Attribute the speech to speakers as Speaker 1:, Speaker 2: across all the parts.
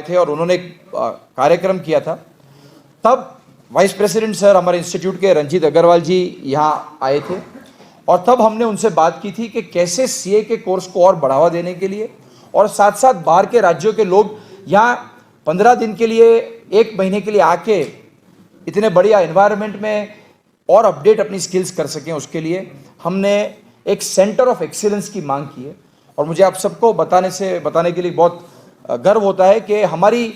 Speaker 1: थे और उन्होंने एक कार्यक्रम किया था। तब वाइस प्रेसिडेंट सर हमारे इंस्टीट्यूट के रंजीत अग्रवाल जी यहाँ आए थे और तब हमने उनसे बात की थी कि कैसे सीए के कोर्स को और बढ़ावा देने के लिए और साथ साथ बाहर के राज्यों के लोग यहाँ 15 दिन के लिए, 1 महीने के लिए आके इतने बढ़िया एनवायरनमेंट में और अपडेट अपनी स्किल्स कर सकें, उसके लिए हमने एक सेंटर ऑफ एक्सीलेंस की मांग की है। और मुझे आप सबको बताने के लिए बहुत गर्व होता है कि हमारी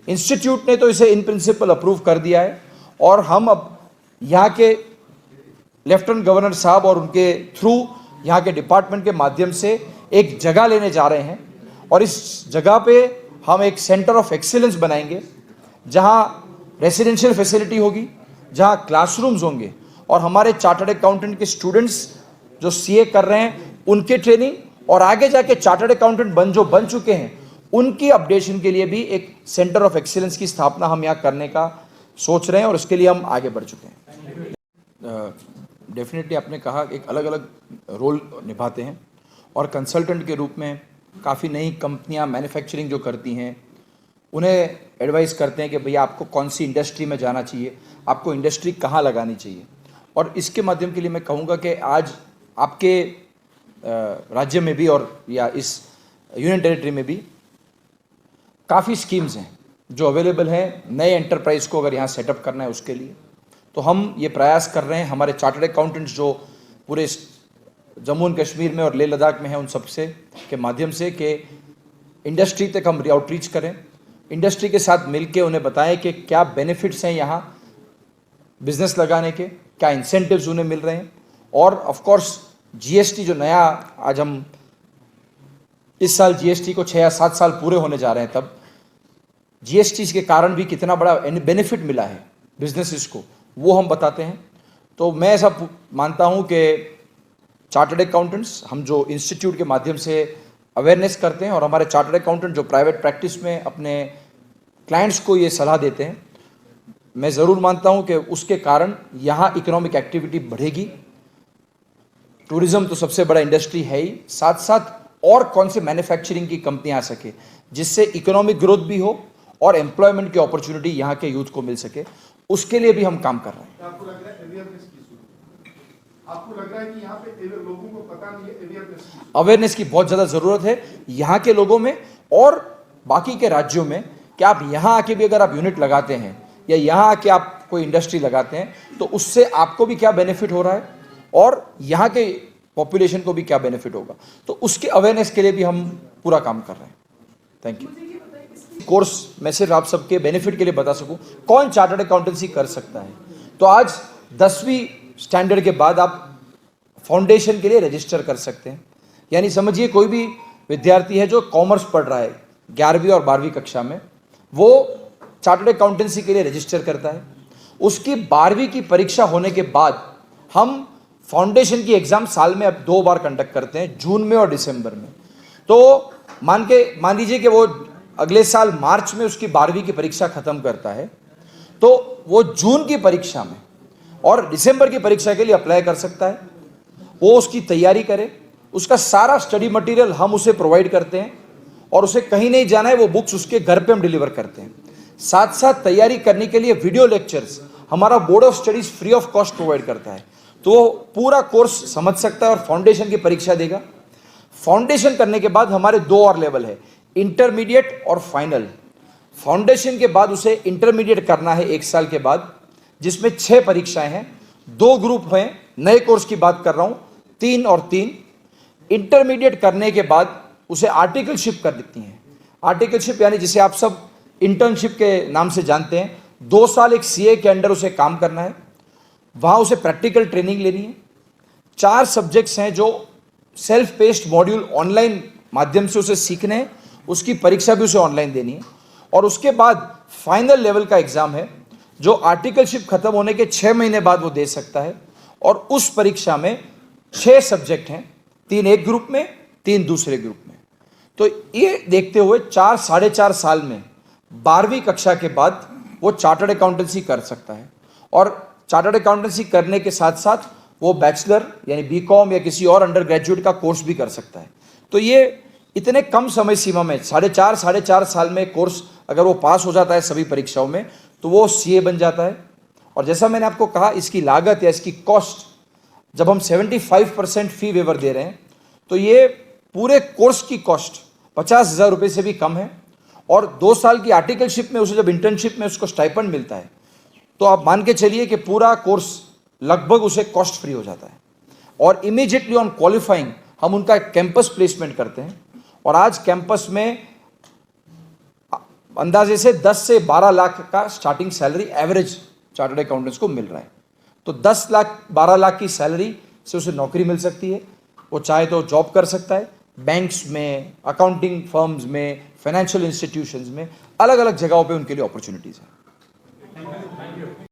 Speaker 1: इंस्टीट्यूट ने तो इसे इन प्रिंसिपल अप्रूव कर दिया है और हम अब यहाँ के लेफ्टिनेंट गवर्नर साहब और उनके थ्रू यहाँ के डिपार्टमेंट के माध्यम से एक जगह लेने जा रहे हैं और इस जगह पे हम एक सेंटर ऑफ एक्सीलेंस बनाएंगे जहाँ रेसिडेंशियल फैसिलिटी होगी, जहाँ क्लासरूम्स होंगे और हमारे चार्टर्ड अकाउंटेंट के स्टूडेंट्स जो सीए कर रहे हैं उनके ट्रेनिंग और आगे जाके चार्टर्ड अकाउंटेंट बन चुके हैं उनकी अपडेशन के लिए भी एक सेंटर ऑफ एक्सीलेंस की स्थापना हम यहाँ करने का सोच रहे हैं और उसके लिए हम आगे बढ़ चुके हैं। डेफिनेटली आपने कहा एक अलग अलग रोल निभाते हैं और कंसल्टेंट के रूप में काफ़ी नई कंपनियां मैन्युफैक्चरिंग जो करती हैं उन्हें एडवाइस करते हैं कि भैया आपको कौन सी इंडस्ट्री में जाना चाहिए, आपको इंडस्ट्री कहाँ लगानी चाहिए। और इसके माध्यम के लिए मैं कहूँगा कि आज आपके राज्य में भी और या इस यूनियन टेरिटरी में भी काफ़ी स्कीम्स हैं जो अवेलेबल हैं नए एंटरप्राइज को अगर यहाँ सेटअप करना है उसके लिए। तो हम ये प्रयास कर रहे हैं हमारे चार्टर्ड अकाउंटेंट्स जो पूरे जम्मू एंड कश्मीर में और लेह लद्दाख में हैं उन सबसे के माध्यम से कि इंडस्ट्री तक हम आउटरीच करें, इंडस्ट्री के साथ मिलके उन्हें बताएं कि क्या बेनिफिट्स हैं यहाँ बिजनेस लगाने के, क्या इंसेंटिव्स उन्हें मिल रहे हैं। और ऑफ कोर्स जीएसटी जो नया आज हम इस साल जीएसटी को 6 या 7 साल पूरे होने जा रहे हैं, तब जीएसटी के कारण भी कितना बड़ा बेनिफिट मिला है बिजनेसेस को वो हम बताते हैं। तो मैं ऐसा मानता हूं कि चार्टर्ड अकाउंटेंट्स हम जो इंस्टीट्यूट के माध्यम से अवेयरनेस करते हैं और हमारे चार्टर्ड अकाउंटेंट जो प्राइवेट प्रैक्टिस में अपने क्लाइंट्स को ये सलाह देते हैं, मैं ज़रूर मानता हूं कि उसके कारण यहाँ इकोनॉमिक एक्टिविटी बढ़ेगी। टूरिज़्म तो सबसे बड़ा इंडस्ट्री है ही, साथ साथ और कौन से मैन्युफैक्चरिंग की कंपनियां आ सके जिससे इकोनॉमिक ग्रोथ भी हो और एम्प्लॉयमेंट की अपॉर्चुनिटी यहाँ के यूथ को मिल सके, उसके लिए भी हम काम कर रहे हैं।
Speaker 2: आपको लग रहा है कि यहाँ पे लोगों को पता नहीं है
Speaker 1: अवेयरनेस की बहुत ज़्यादा ज़रूरत है यहाँ के लोगों में और बाकी के राज्यों में कि आप यहाँ आके भी अगर आप यूनिट लगाते हैं या यहाँ आके आप कोई इंडस्ट्री लगाते हैं तो उससे आपको भी क्या बेनिफिट हो रहा है और यहाँ के पॉपुलेशन को भी क्या बेनिफिट होगा। तो उसके अवेयरनेस के लिए भी हम पूरा काम कर रहे हैं। Thank you. कोर्स मैं सिर्फ आप सबके बेनिफिट के लिए बता सकूं कौन चार्टर्ड अकाउंटेंसी कर सकता है। तो आज 10वीं स्टैंडर्ड के बाद आप फाउंडेशन के लिए रजिस्टर कर सकते हैं। यानी समझिए कोई भी विद्यार्थी है जो कॉमर्स पढ़ रहा है 11वीं और 12वीं कक्षा में, वो चार्टर्ड अकाउंटेंसी के लिए रजिस्टर करता है। उसकी 12वीं की परीक्षा होने के बाद हम फाउंडेशन की एग्जाम साल में अब 2 बार कंडक्ट करते हैं, जून में और दिसंबर में। तो मान लीजिए कि वो अगले साल मार्च में उसकी 12वीं की परीक्षा खत्म करता है, तो वो जून की परीक्षा में और दिसंबर की परीक्षा के लिए अप्लाई कर सकता है। वो उसकी तैयारी करे, उसका सारा स्टडी मटेरियल हम उसे प्रोवाइड करते हैं और उसे कहीं नहीं जाना है, वो बुक्स उसके घर पे हम डिलीवर करते हैं। साथ साथ तैयारी करने के लिए वीडियो लेक्चर्स हमारा board of studies free of cost provide करता है, तो पूरा कोर्स समझ सकता है और फाउंडेशन की परीक्षा देगा। फाउंडेशन करने के बाद हमारे 2 और लेवल है, इंटरमीडिएट और फाइनल। फाउंडेशन के बाद उसे इंटरमीडिएट करना है 1 साल के बाद, जिसमें 6 परीक्षाएं हैं, 2 ग्रुप हैं, नए कोर्स की बात कर रहा हूं, 3 और 3। इंटरमीडिएट करने के बाद उसे आर्टिकलशिप कर देती हैं। आर्टिकलशिप यानी जिसे आप सब इंटर्नशिप के नाम से जानते हैं, 2 साल एक सीए के अंडर उसे काम करना है, वहाँ उसे प्रैक्टिकल ट्रेनिंग लेनी है। 4 सब्जेक्ट्स हैं जो सेल्फ पेस्ड मॉड्यूल ऑनलाइन माध्यम से उसे सीखने हैं, उसकी परीक्षा भी उसे ऑनलाइन देनी है। और उसके बाद फाइनल लेवल का एग्जाम है जो आर्टिकलशिप खत्म होने के 6 महीने बाद वो दे सकता है। और उस परीक्षा में 6 सब्जेक्ट हैं, 3 एक ग्रुप में, 3 दूसरे ग्रुप में। तो ये देखते हुए 4 साढ़े 4 साल में 12वीं कक्षा के बाद वो चार्टर्ड अकाउंटेंसी कर सकता है। और चार्टर्ड अकाउंटेंसी करने के साथ साथ वो बैचलर यानी बीकॉम या किसी और अंडर ग्रेजुएट का कोर्स भी कर सकता है। तो ये इतने कम समय सीमा में साढ़े चार साल में कोर्स अगर वो पास हो जाता है सभी परीक्षाओं में तो वो सीए बन जाता है। और जैसा मैंने आपको कहा, इसकी लागत या इसकी कॉस्ट जब हम 75% फी वेवर दे रहे हैं तो ये पूरे कोर्स की कॉस्ट 50,000 रुपये से भी कम है। और 2 साल की आर्टिकलशिप में उसे जब इंटर्नशिप में उसको स्टाइपेंड मिलता है तो आप मान के चलिए कि पूरा कोर्स लगभग उसे कॉस्ट फ्री हो जाता है। और इमीडिएटली ऑन क्वालिफाइंग हम उनका एक कैंपस प्लेसमेंट करते हैं। और आज कैंपस में अंदाजे से 10 से 12 लाख का starting salary average chartered accountants को मिल रहा है। तो 10 लाख 12 लाख की सैलरी से उसे नौकरी मिल सकती है। वो चाहे तो जॉब कर सकता है बैंक्स में, अकाउंटिंग फर्म्स में, फाइनेंशियल इंस्टीट्यूशंस में, अलग अलग जगहों पे उनके लिए अपॉर्चुनिटीज़ हैं।